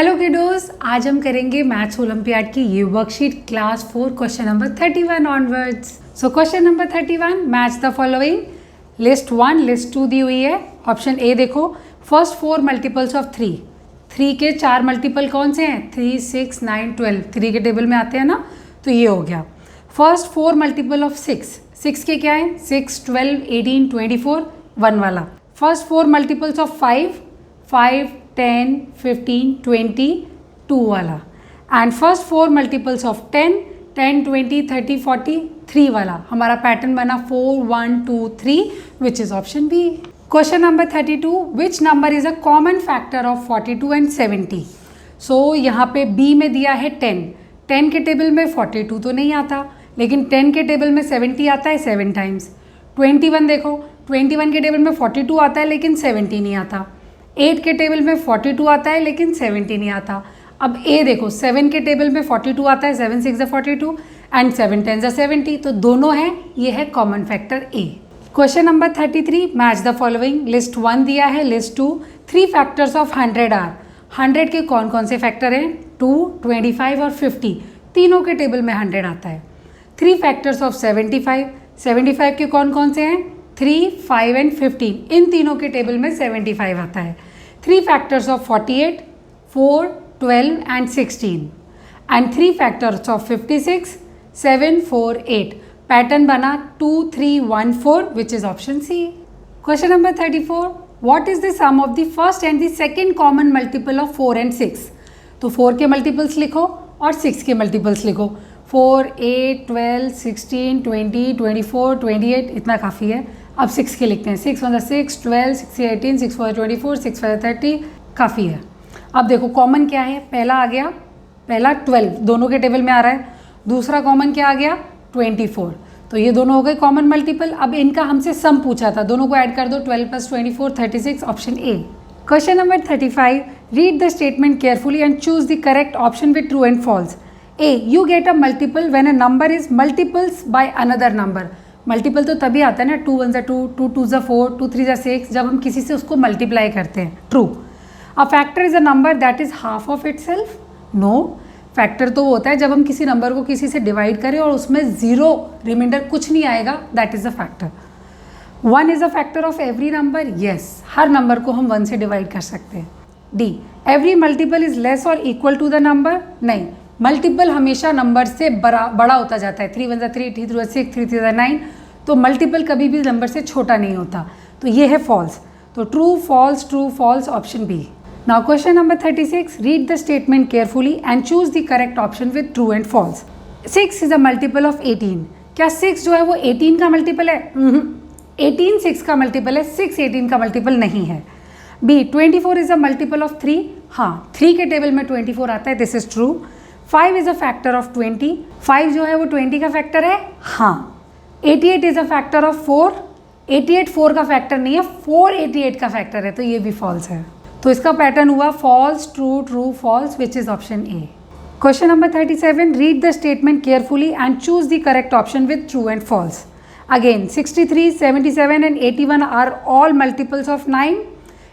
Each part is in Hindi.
हेलो किडोज, आज हम करेंगे मैथ्स ओलंपियाड की ये worksheet class 4 question number 31 onwards. So question number 31, match the following. List 1 list 2 दी हुई है। ऑप्शन ए देखो, फर्स्ट 4 मल्टीपल्स ऑफ 3। 3 के 4 मल्टीपल कौन से हैं? 3, 6, 9, 12। 3 के टेबल में आते हैं ना, तो ये हो गया। First 4 multiple of 6। 6 के क्या है? 6, 12, 18, 24, 1 वाला। फर्स्ट 4 मल्टीपल्स ऑफ 5, 5, 10, 15, 20, 2 वाला। एंड फर्स्ट 4 मल्टीपल्स ऑफ 10, 10, 20, 30, 40, 3 वाला। हमारा पैटर्न बना 4, 1, 2, 3 which is option B. Question number 32, which number is a common factor of 42 and 70? सो यहाँ पे बी में दिया है 10। 10 के टेबल में 42 तो नहीं आता, लेकिन 10 के टेबल में 70 आता है 7 टाइम्स। 21 देखो, 21 के टेबल में 42 आता है लेकिन 70 नहीं आता। 8 के टेबल में 42 आता है लेकिन 70 नहीं आता। अब ए देखो, 7 के टेबल में 42 आता है, 7 6 42 एंड 7 10 70, तो दोनों हैं, ये है common factor A. Question number 33, match the following. List 1 दिया है, लिस्ट 2। 3 factors of 100 are. 100 के कौन कौन से फैक्टर हैं? 2, 25 और 50। तीनों के टेबल में 100 आता है। 3 फैक्टर्स ऑफ 75। 75 के कौन कौन से हैं? 3, 5 एंड 15। इन तीनों के टेबल में 75 आता है। 3 factors of 48, 4, 12 and 16 and 3 factors of 56, 7, 4, 8। Pattern बना 2, 3, 1, 4 which is option C. Question number 34, what is the sum of the first and the second common multiple of 4 and 6? तो 4 के मल्टीपल्स लिखो और 6 के मल्टीपल्स लिखो। 4, 8, 12, 16, 20, 24, 28, इतना काफ़ी है। अब 6 के लिखते हैं। 6 1 6, 12, 6 18, 6 4 24, 6 5 30, काफ़ी है। अब देखो कॉमन क्या है? पहला आ गया, पहला 12 दोनों के टेबल में आ रहा है। दूसरा कॉमन क्या आ गया? 24। तो ये दोनों हो गए कॉमन मल्टीपल। अब इनका हमसे सम पूछा था, दोनों को ऐड कर दो। 12 + 24, 36, option A. Question number 35, read the statement carefully and choose the correct option with true and false. A, you get a multiple when a number is multiples by another number. Multiple तो तभी आता है ना, 2 1 2, 2 2 4, 2 3 6, जब हम किसी से उसको मल्टीप्लाई करते हैं। True. A factor is a number that is half of itself. No, factor तो वो होता है जब हम किसी नंबर को किसी से डिवाइड करें और उसमें जीरो रिमाइंडर कुछ नहीं आएगा, that is a factor. 1 is a factor of every number. Yes, her number को हम 1 से डिवाइड कर सकते हैं। D, every multiple is less और इक्वल टू द नंबर। नहीं, मल्टीपल हमेशा नंबर से बड़ा होता जाता है। 3 1 3, 3 2 6, 3 3 9, तो मल्टीपल कभी भी नंबर से छोटा नहीं होता। तो ये है फॉल्स। तो true false option B. Now question number 36, read the statement carefully and choose the correct option with true and false. 6 is a multiple of 18। क्या 6 जो है वो 18 का मल्टीपल है? 18 6 का मल्टीपल है, 6 18 का मल्टीपल नहीं है। B, 24 is a multiple of 3। हाँ, 3 के टेबल में 24 आता है, this is true. 5 is a factor of 20। 5 जो है वो 20 का फैक्टर है। हाँ। 88 इज अ फैक्टर ऑफ 4। 88 4 का फैक्टर नहीं है, 4 88 का फैक्टर है, तो ये भी फॉल्स है। तो इसका पैटर्न हुआ false true false which is option A. Question number 37, read the statement carefully and choose the correct option with true and false. Again 63, 77 and 81 are all multiples of 9।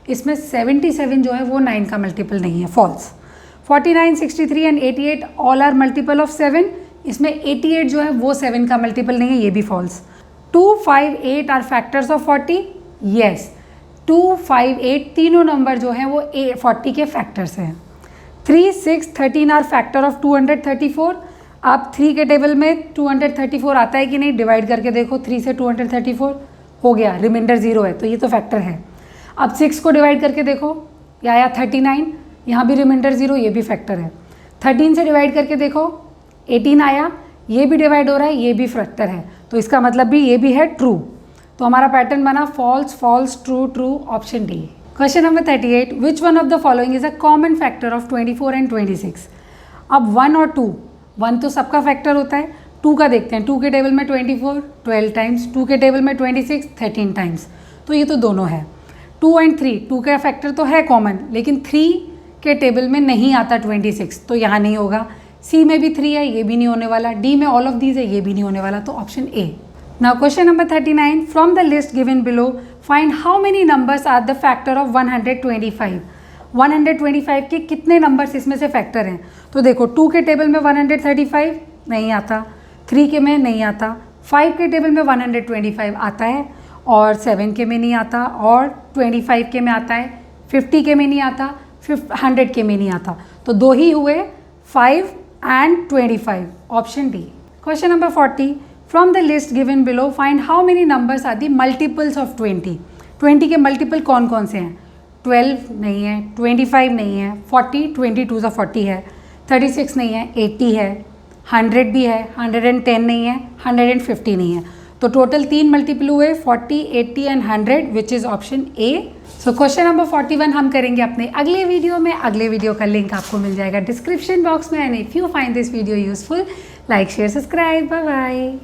इसमें 77 जो है वो 9 का मल्टीपल नहीं है, false. 49, 63 and 88 all are multiple of 7। इसमें 88 जो है वो 7 का मल्टीपल नहीं है, ये भी false. 2, 5, 8 are factors of 40। Yes, 2, 5, 8 तीनों नंबर जो हैं वो 40 के फैक्टर्स हैं। 3, 6, 13 आर फैक्टर ऑफ 234। अब 3 के टेबल में 234 आता है कि नहीं, डिवाइड करके देखो। 3 से 234 हो गया, रिमाइंडर 0 है, तो ये तो फैक्टर है। अब 6 को डिवाइड करके देखो, या आया 39, यहाँ भी रिमाइंडर 0, ये भी फैक्टर है। 13 से डिवाइड करके देखो, 18 आया, ये भी डिवाइड हो रहा है, ये भी फैक्टर है, तो इसका मतलब भी ये भी है ट्रू। तो हमारा पैटर्न बना false true option D. Question number 38, which one of the following is a common factor of 24 and 26? अब 1 और 2, 1 तो सबका फैक्टर होता है। 2 का देखते हैं। 2 के टेबल में 24 12 टाइम्स, 2 के टेबल में 26 13 टाइम्स, तो ये तो दोनों है। 2 एंड 3, 2 का फैक्टर तो है कॉमन, लेकिन 3 के टेबल में नहीं आता 26, तो यहाँ नहीं होगा। सी में भी 3 है, ये भी नहीं होने वाला। डी में ऑल ऑफ दीज है, ये भी नहीं होने वाला, तो option A. Now question number 39, from the list given below find how many numbers are the factor of 125। 125 के कितने नंबर्स इसमें से फैक्टर हैं। तो देखो 2 के टेबल में 135 नहीं आता, 3 के में नहीं आता, 5 के टेबल में 125 आता है, और 7 के में नहीं आता, और 25 के में आता है, 50 के में नहीं आता, 100 के में नहीं आता। तो दो ही हुए, 5 and 25, option D. Question number 40, from the list given below find how many numbers are the multiples of 20। 20 के मल्टीपल कौन कौन से हैं। 12 नहीं है, 25 नहीं है, 40, 22 सा 40 है, 36 नहीं है, 80 है, 100 भी है, 110 नहीं है, 150 नहीं है। तो टोटल 3 मल्टीपल हुए, 40, 80 and 100, which is option A. So question number 41 हम करेंगे अपने अगले वीडियो में। अगले वीडियो का लिंक आपको मिल जाएगा डिस्क्रिप्शन बॉक्स में। And if you find this video useful, like share subscribe, bye bye.